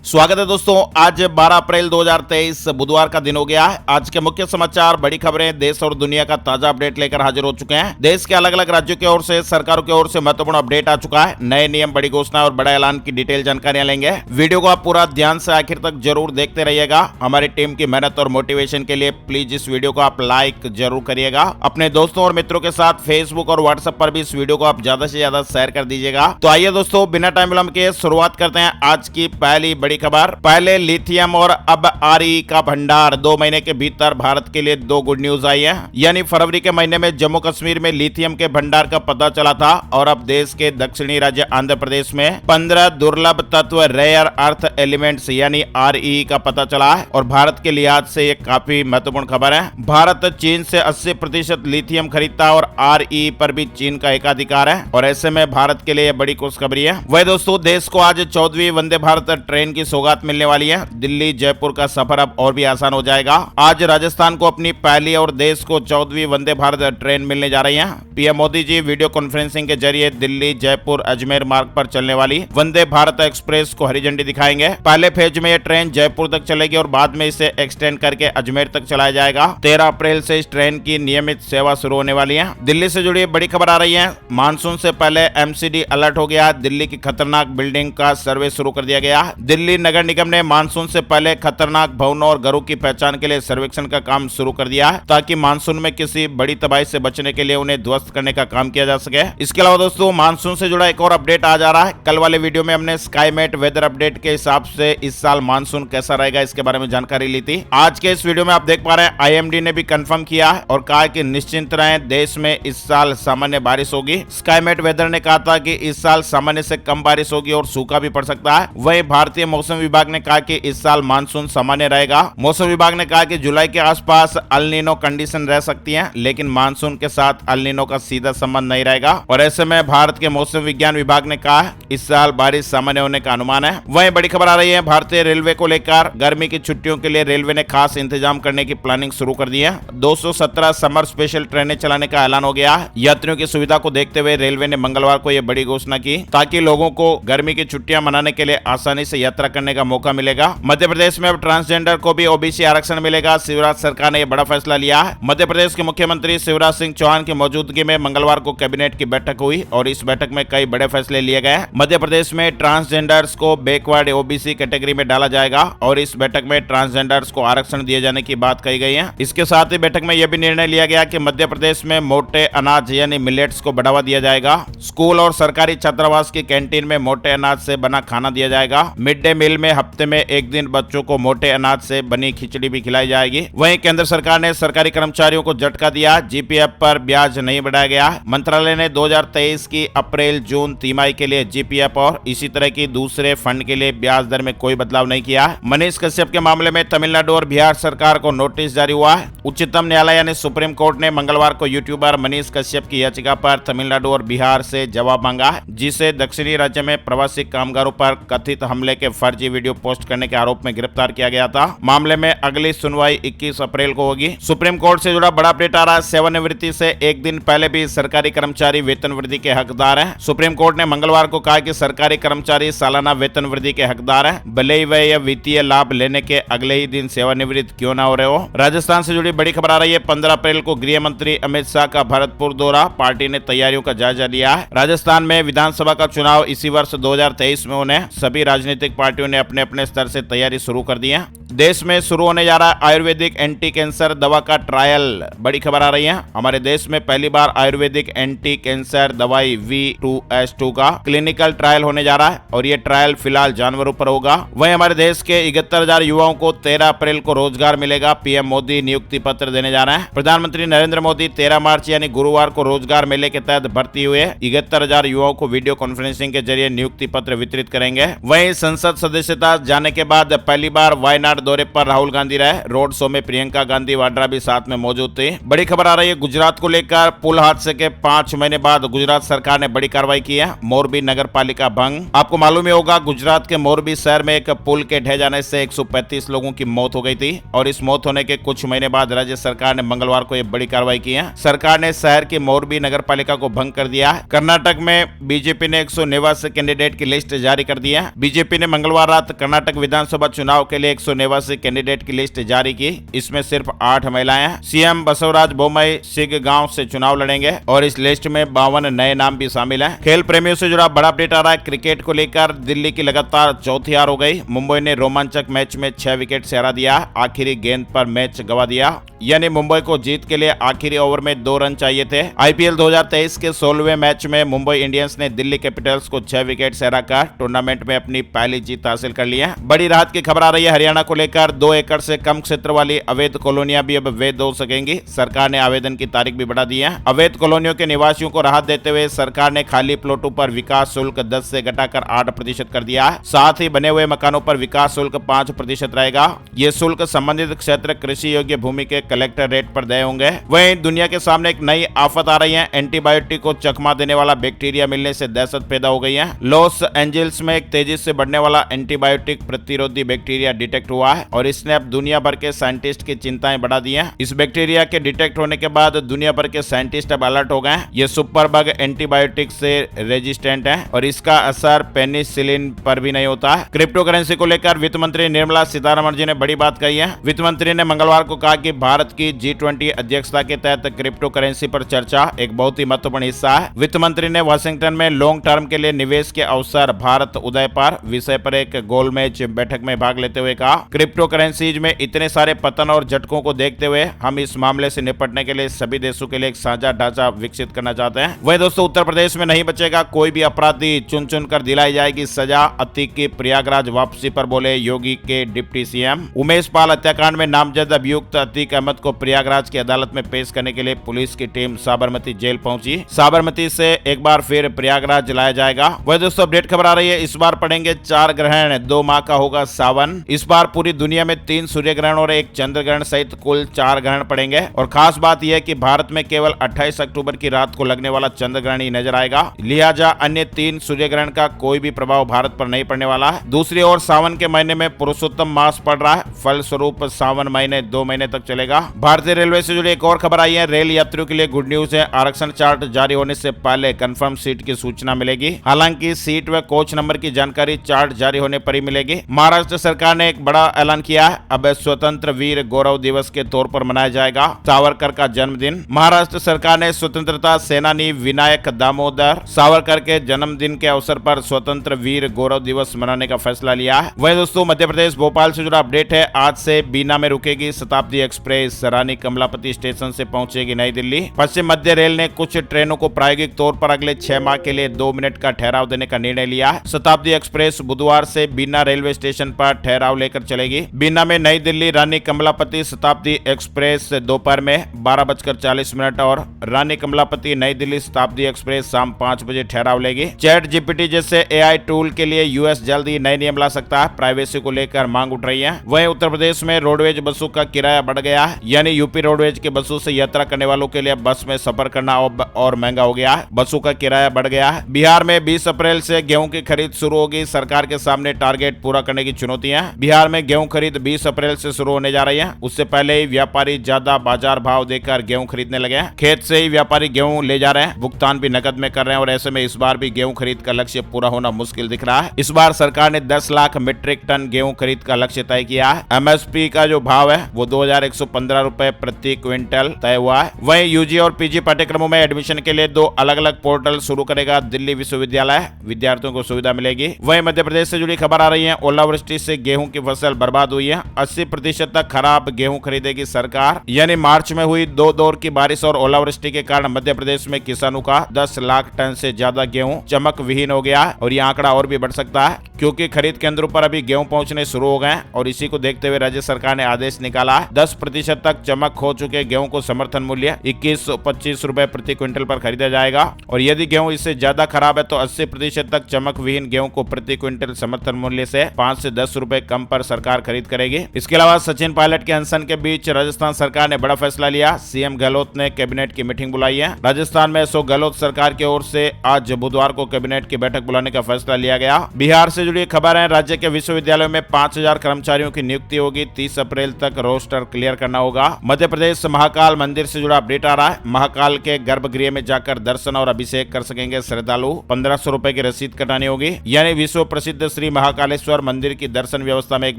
स्वागत है दोस्तों। आज 12 अप्रैल 2023 बुधवार का दिन हो गया है। आज के मुख्य समाचार, बड़ी खबरें, देश और दुनिया का ताजा अपडेट लेकर हाजिर हो चुके हैं। देश के अलग अलग राज्यों की ओर से, सरकारों की ओर से महत्वपूर्ण अपडेट आ चुका है। नए नियम, बड़ी घोषणा और बड़ा ऐलान की डिटेल जानकारियां लेंगे। वीडियो को आप पूरा ध्यान से आखिर तक जरूर देखते रहिएगा। हमारी टीम की मेहनत और मोटिवेशन के लिए प्लीज इस वीडियो को आप लाइक जरूर करिएगा। अपने दोस्तों और मित्रों के साथ फेसबुक और व्हाट्सएप पर भी इस वीडियो को आप ज्यादा से ज्यादा शेयर कर दीजिएगा। तो आइए दोस्तों, बिना टाइम विलंब के शुरुआत करते हैं आज की पहली बड़ी खबर। पहले लिथियम और अब आरई का भंडार। 2 महीने के भीतर भारत के लिए 2 गुड न्यूज आई है। यानी फरवरी के महीने में जम्मू कश्मीर में लिथियम के भंडार का पता चला था और अब देश के दक्षिणी राज्य आंध्र प्रदेश में 15 दुर्लभ तत्व रेयर अर्थ एलिमेंट्स यानी आरई का पता चला है। और भारत के लिहाज से ये काफी महत्वपूर्ण खबर है। भारत चीन से 80% लिथियम खरीदता और आरई पर भी चीन का एकाधिकार है और ऐसे में भारत के लिए बड़ी खुशखबरी है। वह दोस्तों, देश को आज 14वीं वंदे भारत ट्रेन की सौगात मिलने वाली है। दिल्ली जयपुर का सफर अब और भी आसान हो जाएगा। आज राजस्थान को अपनी पहली और देश को 14वीं वंदे भारत ट्रेन मिलने जा रही है। PM Modi ji video conferencing के जरिए दिल्ली जयपुर अजमेर मार्ग पर चलने वाली वंदे भारत एक्सप्रेस को हरी झंडी दिखाएंगे। पहले फेज में यह ट्रेन जयपुर तक चलेगी और बाद में इसे एक्सटेंड करके अजमेर तक चलाया जाएगा। 13 अप्रैल से इस ट्रेन की नियमित सेवा शुरू होने वाली है। दिल्ली से जुड़ी बड़ी खबर आ रही है। मानसून से पहले एमसीडी अलर्ट हो गया। दिल्ली की खतरनाक बिल्डिंग का सर्वे शुरू कर दिया गया। दिल्ली नगर निगम ने मानसून से पहले खतरनाक भवनों और घरों की पहचान के लिए सर्वेक्षण का काम शुरू कर दिया है ताकि मानसून में किसी बड़ी तबाही से बचने के लिए उन्हें ध्वस्त करने का काम किया जा सके। इसके अलावा दोस्तों, मानसून से जुड़ा एक और अपडेट आ जा रहा है। कल वाले वीडियो में हमने स्काईमेट वेदर अपडेट के हिसाब से इस साल मानसून कैसा रहेगा इसके बारे में जानकारी ली थी। आज के इस वीडियो में आप देख पा रहे हैं, आईएमडी ने भी कंफर्म किया है और कहा कि निश्चिंत रहें, देश में इस साल सामान्य बारिश होगी। स्काईमेट वेदर ने कहा था कि इस साल सामान्य से कम बारिश होगी और सूखा भी पड़ सकता है। वहीं भारतीय मौसम विभाग ने कहा कि इस साल मानसून सामान्य रहेगा। मौसम विभाग ने कहा कि जुलाई के आसपास अल नीनो कंडीशन रह सकती है, लेकिन मानसून के साथ अल नीनो का सीधा संबंध नहीं रहेगा। और ऐसे में भारत के मौसम विज्ञान विभाग ने कहा इस साल बारिश सामान्य होने का अनुमान है। वहीं बड़ी खबर आ रही है भारतीय रेलवे को लेकर। गर्मी की छुट्टियों के लिए रेलवे ने खास इंतजाम करने की प्लानिंग शुरू कर दी है। 217 समर स्पेशल ट्रेनें चलाने का ऐलान हो गया है। यात्रियों की सुविधा को देखते हुए रेलवे ने मंगलवार को यह बड़ी घोषणा की ताकि लोगों को गर्मी की छुट्टियां मनाने के लिए आसानी से यात्रा करने का मौका मिलेगा। मध्य प्रदेश में अब ट्रांसजेंडर को भी ओबीसी आरक्षण मिलेगा। शिवराज सरकार ने यह बड़ा फैसला लिया है। मध्य प्रदेश के मुख्यमंत्री शिवराज सिंह चौहान की मौजूदगी में मंगलवार को कैबिनेट की बैठक हुई और इस बैठक में कई बड़े फैसले लिए गए। मध्य प्रदेश में ट्रांसजेंडर्स को बैकवर्ड ओबीसी कैटेगरी में डाला जाएगा और इस बैठक में ट्रांसजेंडर्स को आरक्षण दिए जाने की बात कही गई है। इसके साथ ही बैठक में यह भी निर्णय लिया गया कि मध्य प्रदेश में मोटे अनाज यानी मिलेट्स को बढ़ावा दिया जाएगा। स्कूल और सरकारी छात्रावास की कैंटीन में मोटे अनाज से बना खाना दिया जाएगा। मिड डे मील में हफ्ते में एक दिन बच्चों को मोटे अनाज से बनी खिचड़ी भी खिलाई जाएगी। वहीं केंद्र सरकार ने सरकारी कर्मचारियों को झटका दिया। जीपीएफ पर ब्याज नहीं बढ़ाया गया। मंत्रालय ने 2023 की अप्रैल जून तिमाही के लिए जीपीएफ और इसी तरह की दूसरे फंड के लिए ब्याज दर में कोई बदलाव नहीं किया। मनीष कश्यप के मामले में तमिलनाडु और बिहार सरकार को नोटिस जारी हुआ है। उच्चतम न्यायालय यानी सुप्रीम कोर्ट ने मंगलवार को यूट्यूबर मनीष कश्यप की याचिका पर तमिलनाडु और बिहार से जवाब मांगा है, जिसे दक्षिणी राज्य में प्रवासी कामगारों पर कथित हमले के फर्जी वीडियो पोस्ट करने के आरोप में गिरफ्तार किया गया था। मामले में अगली सुनवाई 21 अप्रैल को होगी। सुप्रीम कोर्ट से जुड़ा बड़ा अपडेट आ रहा है। सेवानिवृत्ति से एक दिन पहले भी सरकारी कर्मचारी वेतन वृद्धि के हकदार हैं। सुप्रीम कोर्ट ने मंगलवार को कहा कि सरकारी कर्मचारी सालाना वेतन वृद्धि के हकदार हैं, भले ही वे यह वित्तीय लाभ लेने के अगले ही दिन सेवानिवृत्त क्यों न हो रहे हो। राजस्थान से जुड़ी बड़ी खबर आ रही है। 15 अप्रैल को गृह मंत्री अमित शाह का भरतपुर दौरा। पार्टी ने तैयारियों का जायजा लिया है। राजस्थान में विधानसभा का चुनाव इसी वर्ष 2023 में होने सभी राजनीतिक पार्टियों ने अपने अपने स्तर से तैयारी शुरू कर दी है। देश में शुरू होने जा रहा है आयुर्वेदिक एंटी कैंसर दवा का ट्रायल। बड़ी खबर आ रही है। हमारे देश में पहली बार आयुर्वेदिक एंटी कैंसर दवाई V2S2 का क्लिनिकल ट्रायल होने जा रहा है और ये ट्रायल फिलहाल जानवरों पर होगा। वहीं हमारे देश के 71,000 युवाओं को 13 अप्रैल को रोजगार मिलेगा। पीएम मोदी नियुक्ति पत्र देने जा रहे हैं। प्रधानमंत्री नरेंद्र मोदी 13 मार्च यानी गुरुवार को रोजगार मेले के तहत भर्ती हुए 71,000 युवाओं को वीडियो कॉन्फ्रेंसिंग के जरिए नियुक्ति पत्र वितरित करेंगे। वहीं संसद सदस्यता जाने के बाद पहली बार वायनाड दौरे पर राहुल गांधी रहे। रोड शो में प्रियंका गांधी वाड्रा भी साथ में मौजूद थी। बड़ी खबर आ रही है गुजरात को लेकर। पुल हादसे के 5 महीने बाद गुजरात सरकार ने बड़ी कार्रवाई की है। मोरबी नगर पालिका भंग। आपको मालूम ही होगा गुजरात के मोरबी शहर में एक पुल के ढह जाने से 135 लोगों की मौत हो गई थी और इस मौत होने के कुछ महीने बाद राज्य सरकार ने मंगलवार को यह बड़ी कार्रवाई की है। सरकार ने शहर की मोरबी नगर पालिका को भंग कर दिया। कर्नाटक में बीजेपी ने 189 कैंडिडेट की लिस्ट जारी कर दी है। बीजेपी ने मंगलवार रात कर्नाटक विधानसभा चुनाव के लिए 189 कैंडिडेट की लिस्ट जारी की। इसमें सिर्फ 8 महिलाएं हैं। सीएम बसवराज बोम्मई सिग गांव से चुनाव लड़ेंगे और इस लिस्ट में 52 नए नाम भी शामिल हैं। खेल प्रेमियों से जुड़ा बड़ा अपडेट आ रहा है। क्रिकेट को लेकर दिल्ली की लगातार चौथी हार हो गई। मुंबई ने रोमांचक मैच में 6 विकेट से हरा दिया। आखिरी गेंद पर मैच गंवा दिया, यानी मुंबई को जीत के लिए आखिरी ओवर में 2 रन चाहिए थे। आईपीएल 2023 के 16वें मैच में मुंबई इंडियंस ने दिल्ली कैपिटल्स को 6 विकेट से हराकर टूर्नामेंट में अपनी पहली जीत हासिल कर ली है। बड़ी राहत की खबर आ रही है हरियाणा को लेकर। 2 एकड़ से कम क्षेत्र वाली अवैध कॉलोनियां भी अब वैध हो सकेंगी। सरकार ने आवेदन की तारीख भी बढ़ा दी है। अवैध कॉलोनियों के निवासियों को राहत देते हुए सरकार ने खाली प्लॉटों पर विकास शुल्क 10 से घटाकर 8% कर दिया है। साथ ही बने हुए मकानों पर विकास शुल्क 5% रहेगा। ये शुल्क संबंधित क्षेत्र कृषि योग्य भूमि के कलेक्टर रेट पर देय होंगे। वहीं दुनिया के सामने एक नई आफत आ रही है। एंटीबायोटिक को चकमा देने वाला बैक्टीरिया मिलने से दहशत पैदा हो गई है। लॉस एंजल्स में एक तेजी से बढ़ने वाला एंटीबायोटिक प्रतिरोधी बैक्टीरिया डिटेक्ट हुआ है और इसने अब दुनिया भर के साइंटिस्ट की चिंताएं बढ़ा दी हैं। इस बैक्टीरिया के डिटेक्ट होने के बाद दुनिया भर के साइंटिस्ट अब अलर्ट हो गए। ये सुपर बग एंटीबायोटिक से रेजिस्टेंट है और इसका असर पेनिसिलिन पर भी नहीं होता है। क्रिप्टो करेंसी को लेकर वित्त मंत्री निर्मला सीतारमण जी ने बड़ी बात कही है। वित्त मंत्री ने मंगलवार को कहा कि भारत की G20 अध्यक्षता के तहत क्रिप्टो करेंसी पर चर्चा एक बहुत ही महत्वपूर्ण हिस्सा है। वित्त मंत्री ने वाशिंगटन में लॉन्ग टर्म के लिए निवेश के अवसर भारत उदय पर विषय पर एक गोलमेज बैठक में भाग लेते हुए कहा, क्रिप्टो करेंसीज में इतने सारे पतन और झटकों को देखते हुए हम इस मामले से निपटने के लिए सभी देशों के लिए एक साझा ढांचा विकसित करना चाहते हैं। वहीं दोस्तों उत्तर प्रदेश में नहीं बचेगा कोई भी अपराधी, चुन चुन कर दिलाई जाएगी सजा। अतीक की प्रयागराज वापसी पर बोले योगी के डिप्टी सीएम। उमेश पाल हत्याकांड में नामजद अभियुक्त अतीक अहमद को प्रयागराज की अदालत में पेश करने के लिए पुलिस की टीम साबरमती जेल पहुंची। साबरमती से एक बार फिर प्रयागराज लाया जाएगा। वह दोस्तों अपडेट खबर आ रही है। इस बार पड़ेंगे 4 ग्रहण, 2 माह का होगा सावन। इस बार पूरी दुनिया में 3 सूर्य ग्रहण और 1 चंद्र ग्रहण सहित कुल 4 ग्रहण पड़ेंगे और खास बात यह कि भारत में केवल 28 अक्टूबर की रात को लगने वाला चंद्र ग्रहण ही नजर आएगा। लिहाजा अन्य 3 सूर्य ग्रहण का कोई भी प्रभाव भारत पर नहीं पड़ने वाला है। दूसरी ओर सावन के महीने में पुरुषोत्तम मास पड़ रहा है। फलस्वरूप सावन महीने 2 महीने तक चलेगा। भारतीय रेलवे से जुड़ी एक और खबर आई है। रेल यात्रियों के लिए गुड न्यूज है। आरक्षण चार्ट जारी होने से पहले कंफर्म सीट की सूचना मिलेगी। हालांकि सीट व कोच नंबर की जानकारी चार्ट जारी होने पर ही मिलेगी। महाराष्ट्र सरकार ने एक बड़ा ऐलान किया है। अब स्वतंत्र वीर गौरव दिवस के तौर पर मनाया जाएगा सावरकर का जन्मदिन। महाराष्ट्र सरकार ने स्वतंत्रता सेनानी विनायक दामोदर सावरकर के जन्मदिन के अवसर पर स्वतंत्र वीर गौरव दिवस मनाने का फैसला लिया है। वहीं दोस्तों मध्य प्रदेश भोपाल से जुड़ा अपडेट है। आज से बीना में रुकेगी शताब्दी एक्सप्रेस। रानी कमलापति स्टेशन से पहुंचेगी नई दिल्ली। पश्चिम मध्य रेल ने कुछ ट्रेनों को प्रायोगिक तौर पर अगले 6 माह के लिए 2 मिनट का ठहराव देने का निर्णय लिया है। शताब्दी एक्सप्रेस बुधवार से बीना रेलवे स्टेशन पर ठहराव लेकर चलेगी। बीना में नई दिल्ली रानी कमलापति शताब्दी एक्सप्रेस दोपहर में 12:40 और रानी कमलापति नई दिल्ली शताब्दी एक्सप्रेस शाम 5 बजे ठहराव लेगी। चैट जीपीटी जैसे एआई टूल के लिए यूएस जल्द ही नए नियम ला सकता है। प्राइवेसी को लेकर मांग उठ रही है। वहीं उत्तर प्रदेश में रोडवेज बसों का किराया बढ़ गया है, यानी यूपी रोडवेज के बसों से यात्रा करने वालों के लिए बस में सफर करना और महंगा हो गया है। बसों का किराया बढ़ गया है। बिहार में 20 अप्रैल से गेहूं की खरीद शुरू होगी। सरकार के सामने टारगेट पूरा करने की चुनौतियां। बिहार में गेहूं खरीद 20 अप्रैल से शुरू होने जा रही है। उससे पहले ही व्यापारी ज्यादा बाजार भाव देकर गेहूं खरीदने लगे हैं। खेत से ही व्यापारी गेहूं ले जा रहे हैं। भुगतान भी नकद में कर रहे हैं और ऐसे में इस बार भी गेहूं खरीद का लक्ष्य पूरा होना मुश्किल दिख रहा है। इस बार सरकार ने 10 लाख मीट्रिक टन गेहूं खरीद का लक्ष्य तय किया है। एमएसपी का जो भाव है वो 2115 रुपए प्रति क्विंटल तय हुआ है। वहीं यूजी और पीजी पाठ्यक्रमों में एडमिशन के लिए 2 अलग अलग पोर्टल शुरू करेगा दिल्ली विश्वविद्यालय। विद्यार्थियों को सुविधा मिलेगी। वहीं मध्य प्रदेश से जुड़ी खबर आ रही है। ओलावृष्टि से गेहूं की फसल बर्बाद हुई है। 80% तक खराब गेहूं खरीदेगी सरकार। यानी मार्च में हुई 2 दौर की बारिश और ओलावृष्टि के कारण मध्य प्रदेश में किसानों का 10 लाख टन से ज्यादा गेहूं चमक विहीन हो गया है और यह आंकड़ा और भी बढ़ सकता है क्योंकि खरीद केंद्रों पर अभी गेहूं पहुंचने शुरू हो गए और इसी को देखते हुए राज्य सरकार ने आदेश निकाला है। 10% तक चमक हो चुके गेहूं को समर्थन मूल्य 21-25 रुपए प्रति क्विंटल पर खरीदा जाएगा और यदि गेहूं इससे ज्यादा खराब है तो 80% तक चमक विहीन गेहूं को प्रति क्विंटल समर्थन मूल्य से 5 से 10 रुपए कम पर सरकार सरकार खरीद करेगी। इसके अलावा सचिन पायलट के अनशन के बीच राजस्थान सरकार ने बड़ा फैसला लिया। सीएम गहलोत ने कैबिनेट की मीटिंग बुलाई है। राजस्थान में अशोक गहलोत सरकार की ओर से आज बुधवार को कैबिनेट की बैठक बुलाने का फैसला लिया गया। बिहार से जुड़ी खबर है। राज्य के विश्वविद्यालयों में 5000 कर्मचारियों की नियुक्ति होगी। 30 अप्रैल तक रोस्टर क्लियर करना होगा। मध्य प्रदेश महाकाल मंदिर से जुड़ा अपडेट आ रहा है। महाकाल के गर्भगृह में जाकर दर्शन और अभिषेक कर सकेंगे श्रद्धालु। 1500 रुपए की रसीद कटानी होगी। यानी विश्व प्रसिद्ध श्री महाकालेश्वर मंदिर की दर्शन व्यवस्था में एक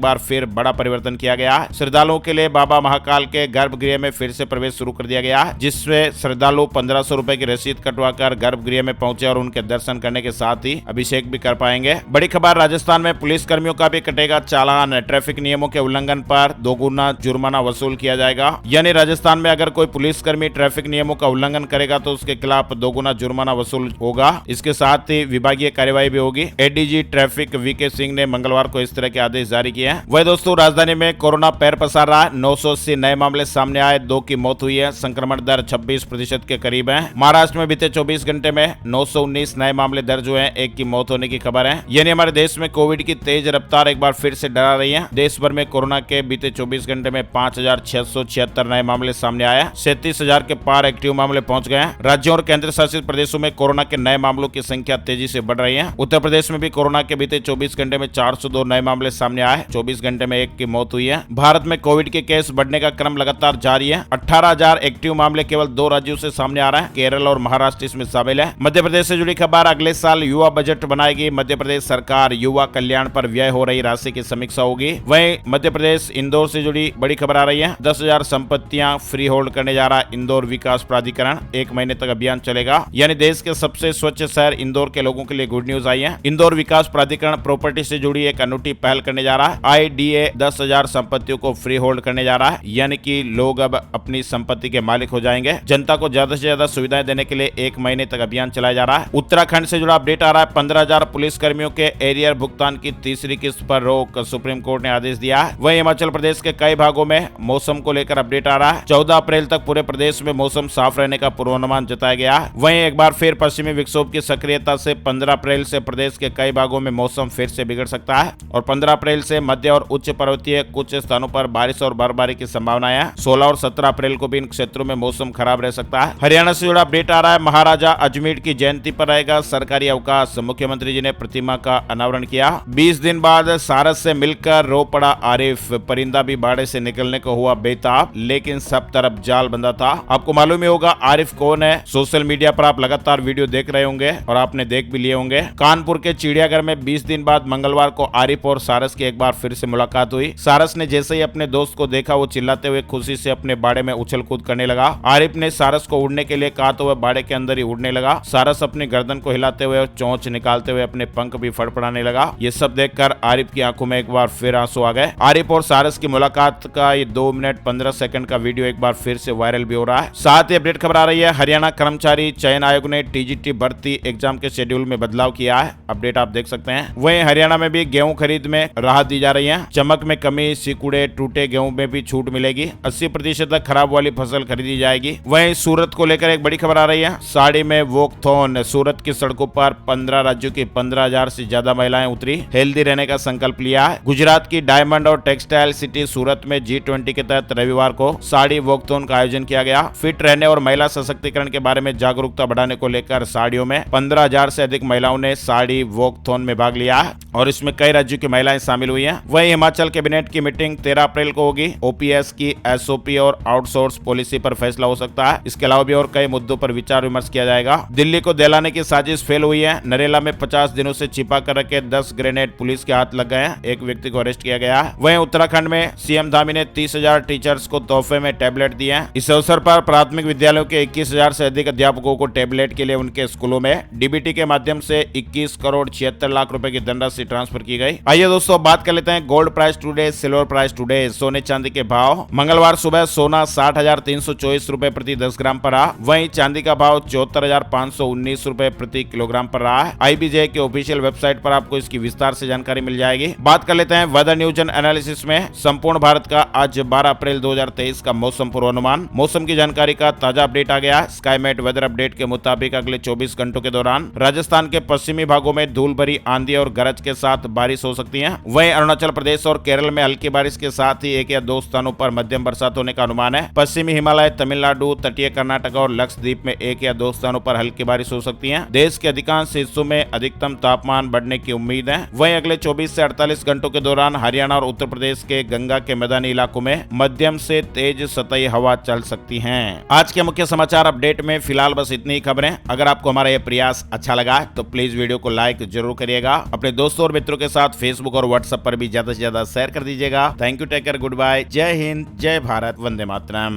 बार फिर बड़ा परिवर्तन किया गया है। श्रद्धालुओं के लिए बाबा महाकाल के गर्भगृह में फिर से प्रवेश शुरू कर दिया गया है, जिसमें श्रद्धालु 1500 रुपए की रसीद कटवाकर गर्भगृह में पहुंचे और उनके दर्शन करने के साथ ही अभिषेक भी कर पाएंगे। बड़ी खबर, राजस्थान में पुलिस कर्मियों का भी कटेगा चालान। ट्रैफिक नियमों के उल्लंघन पर 2 गुना जुर्माना वसूल किया जाएगा। यानी राजस्थान में अगर कोई पुलिसकर्मी ट्रैफिक नियमों का उल्लंघन करेगा तो उसके खिलाफ 2 गुना जुर्माना वसूल होगा। इसके साथ ही विभागीय कार्यवाही भी होगी। एडीजी ट्रैफिक वीके सिंह ने मंगलवार को इस तरह के आदेश जारी किए हैं। वही दोस्तों, राजधानी में कोरोना पैर पसार रहा है। 980 नए मामले सामने आए, 2 की मौत हुई है। संक्रमण दर 26% के करीब है। महाराष्ट्र में बीते 24 घंटे में 919 नए मामले दर्ज हुए हैं। 1 की मौत होने की खबर है। यानी हमारे देश में कोविड की तेज रफ्तार एक बार फिर से डरा रही है। देश भर में कोरोना के बीते 24 घंटे में 5676 नए मामले सामने आए। 37,000 के पार एक्टिव मामले पहुंच गए हैं। राज्यों और केंद्र शासित प्रदेशों में कोरोना के नए मामलों की संख्या तेजी से बढ़ रही है। उत्तर प्रदेश में भी कोरोना के बीते 24 घंटे में 402 नए मामले सामने आए। 24 घंटे में 1 की मौत हुई है। भारत में कोविड के केस बढ़ने का क्रम लगातार जारी है। 18,000 एक्टिव मामले केवल 2 राज्यों से सामने आ रहे हैं। केरल और महाराष्ट्र इसमें शामिल है। मध्य प्रदेश से जुड़ी खबर, अगले साल युवा बजट बनाएगी मध्य प्रदेश सरकार। युवा कल्याण पर व्यय हो रही राशि की समीक्षा होगी। वहीं मध्य प्रदेश इंदौर से जुड़ी बड़ी खबर आ रही है। 10,000 संपत्तियां फ्री होल्ड करने जा रहा है इंदौर विकास प्राधिकरण। 1 महीने तक अभियान चलेगा। यानी देश के सबसे स्वच्छ शहर इंदौर के लोगों के लिए गुड न्यूज आई है। इंदौर विकास प्राधिकरण प्रॉपर्टी से जुड़ी एक अनूठी पहल करने जा रहा है। IDA 10,000 संपत्तियों को फ्री होल्ड करने जा रहा है। यानी कि लोग अब अपनी संपत्ति के मालिक हो जाएंगे। जनता को ज्यादा से ज्यादा सुविधाएं देने के लिए 1 महीने तक अभियान चलाया जा रहा है। उत्तराखंड से जुड़ा अपडेट आ रहा है। 15,000 पुलिस कर्मियों के एरियर भुगतान की तीसरी किस्त पर रोक सुप्रीम कोर्ट ने आदेश दिया है। वहीं हिमाचल प्रदेश के कई भागों में मौसम को लेकर अपडेट आ रहा है। 14 अप्रैल तक पूरे प्रदेश में मौसम साफ रहने का पूर्वानुमान जताया गया है। वहीं एक बार फिर पश्चिमी विक्षोभ की सक्रियता से 15 अप्रैल से प्रदेश के कई भागों में मौसम फिर से बिगड़ सकता है और 15 अप्रैल से मध्य और उच्च पर्वतीय कुछ स्थानों पर बारिश और बर्फबारी की संभावना है। 16 और 17 अप्रैल को भी इन क्षेत्रों में मौसम खराब रह सकता है। हरियाणा से जुड़ा अपडेट आ रहा है। महाराजा अजमेर की जयंती पर रहेगा सरकारी अवकाश। मुख्यमंत्री जी ने प्रतिमा का अनावरण किया। 20 दिन बाद सारस से मिलकर रो पड़ा आरिफ। परिंदा भी बाड़े से निकलने को हुआ बेताब, लेकिन सब तरफ जाल बंधा था। आपको मालूम ही होगा आरिफ कौन है। सोशल मीडिया पर आप लगातार वीडियो देख रहे होंगे और आपने देख भी लिए होंगे। कानपुर के चिड़ियाघर में 20 दिन बाद मंगलवार को आरिफ और सारस की एक बार फिर से मुलाकात हुई। सारस ने जैसे ही अपने दोस्त को देखा, वो चिल्लाते हुए खुशी से अपने बाड़े में उछल कूद करने लगा। आरिफ ने सारस को उड़ने के लिए कहा तो वह बाड़े के अंदर ही उड़ने लगा। सारस अपनी गर्दन को हिलाते हुए और चोंच निकालते हुए अपने पंख भी फड़फड़ाने लगा। ये सब देखकर आरिफ की आंखों में एक बार फिर आंसू आ गए। आरिफ और सारस की मुलाकात का ये 2 मिनट 15 सेकंड का वीडियो एक बार फिर से वायरल भी हो रहा है। साथ ही अपडेट खबर आ रही है। हरियाणा कर्मचारी चयन आयोग ने TGT भर्ती एग्जाम के शेड्यूल में बदलाव किया है। अपडेट आप देख सकते हैं। वहीं हरियाणा में भी गेहूं खरीद में राहत दी जा रही है। चमक में कमी, सिकुड़े टूटे गेहूं में भी छूट मिलेगी। 80% तक खराब वाली फसल खरीदी जाएगी। वहीं सूरत को लेकर एक बड़ी खबर आ रही है। साड़ी में वॉकथॉन। सूरत की सड़कों पर 15 राज्यों की 15,000 से ज्यादा महिलाएं उतरी। हेल्दी रहने का संकल्प लिया है। गुजरात की डायमंड और टेक्सटाइल सिटी सूरत में G20 के तहत रविवार को साड़ी वॉकथॉन का आयोजन किया गया। फिट रहने और महिला सशक्तिकरण के बारे में जागरूकता बढ़ाने को लेकर साड़ियों में 15,000 से अधिक महिलाओं ने साड़ी वॉकथॉन में भाग लिया है और इसमें कई राज्यों की महिलाएं शामिल हुई हैं। वहीं हिमाचल कैबिनेट की मीटिंग 13 अप्रैल को होगी। OPS की SOP और आउटसोर्स पॉलिसी पर फैसला हो सकता है। इसके अलावा भी और कई मुद्दों पर विचार विमर्श किया जाएगा। दिल्ली को दहलाने की साजिश फेल हुई है। नरेला में 50 दिनों से छिपा कर रखे 10 ग्रेनेड पुलिस के हाथ लग गए हैं। एक व्यक्ति को अरेस्ट किया गया है। वहीं उत्तराखंड में CM धामी ने 30,000 टीचर्स को तोहफे में टैबलेट दिए हैं। इस अवसर पर प्राथमिक विद्यालयों के 21,000 से अधिक अध्यापकों को टैबलेट के लिए उनके स्कूलों में DBT के माध्यम से 21 करोड़ 76 लाख रुपए की धनराशि ट्रांसफर की गई। आइए दोस्तों बात कर लेते हैं gold price today, silver price today, सोने चांदी के भाव। मंगलवार सुबह सोना 60,324 रुपए प्रति 10 ग्राम पर रहा। वहीं चांदी का भाव 74,519 रुपए प्रति किलोग्राम पर रहा है। IBJ के ऑफिशियल वेबसाइट पर आपको इसकी विस्तार से जानकारी मिल जाएगी। बात कर लेते हैं वेदर न्यूज एंड एनालिसिस में संपूर्ण भारत का आज 12 अप्रैल 2023 का मौसम पूर्वानुमान। मौसम की जानकारी का ताजा अपडेट आ गया। स्काईमेट वेदर अपडेट के मुताबिक अगले 24 घंटों के दौरान राजस्थान के पश्चिमी भागों में धूल भरी आंधी और गरज के साथ बारिश हो सकती है। वहीं अरुणाचल प्रदेश और केरल में हल्की बारिश के साथ ही एक या दो स्थानों पर मध्यम बरसात होने का अनुमान है। पश्चिमी हिमालय, तमिलनाडु, तटीय कर्नाटक और लक्षद्वीप में एक या दो स्थानों पर हल्की बारिश हो सकती है। देश के अधिकांश हिस्सों में अधिकतम तापमान बढ़ने की उम्मीद है। वहीं अगले 24 से 48 घंटों के दौरान हरियाणा और उत्तर प्रदेश के गंगा के मैदानी इलाकों में मध्यम से तेज सतही हवा चल सकती है। आज के मुख्य समाचार अपडेट में फिलहाल बस इतनी ही खबरें। अगर आपको हमारा यह प्रयास अच्छा लगा तो प्लीज वीडियो को लाइक जरूर करिएगा। अपने दोस्तों और मित्रों के साथ फेसबुक और व्हाट्सएप पर भी ज्यादा से ज्यादा शेयर कर दीजिएगा। Thank you, take care, good bye, जय हिंद, जय भारत, वंदे मातरम।